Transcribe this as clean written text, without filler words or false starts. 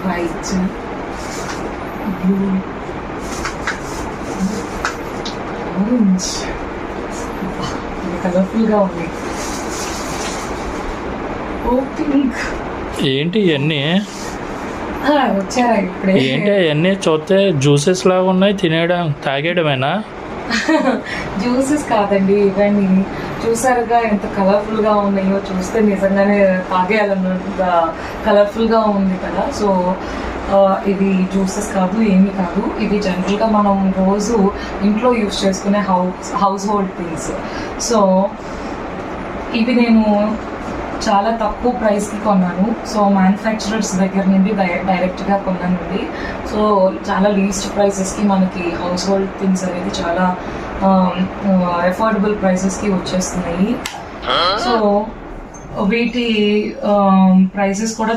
White, blue, orange, కలర్ఫుల్గా ఉంది. ఓ pink. ఏంటి ఇవన్నీ? వచ్చారా ఇప్పుడే? ఏంటి అవన్నీ చూస్తే జ్యూసెస్ లాగా ఉన్నాయి, తినేయడం తాగేయడమేనా? జ్యూసెస్ కాదండి ఇవన్నీ. చూసారుగా ఎంత కలర్ఫుల్గా ఉన్నాయో, చూస్తే నిజంగానే తాగేయాలన్నంత కలర్ఫుల్గా ఉంది కదా. సో ఇది జ్యూసెస్ కాదు, ఏమీ కాదు. ఇవి జనరల్గా మనం రోజు ఇంట్లో యూస్ చేసుకునే హౌస్ హోల్డ్ థింగ్స్. సో ఇవి నేను చాలా తక్కువ ప్రైస్కి కొన్నాను. సో మ్యానుఫ్యాక్చరర్స్ దగ్గర నుండి డైరెక్ట్గా కొన్నానండి. సో చాలా లీస్ట్ ప్రైసెస్కి మనకి హౌస్ హోల్డ్ థింగ్స్ అనేది చాలా అఫోర్డబుల్ ప్రైసెస్కి వచ్చేస్తున్నాయి. సో వీటి ప్రైసెస్ కూడా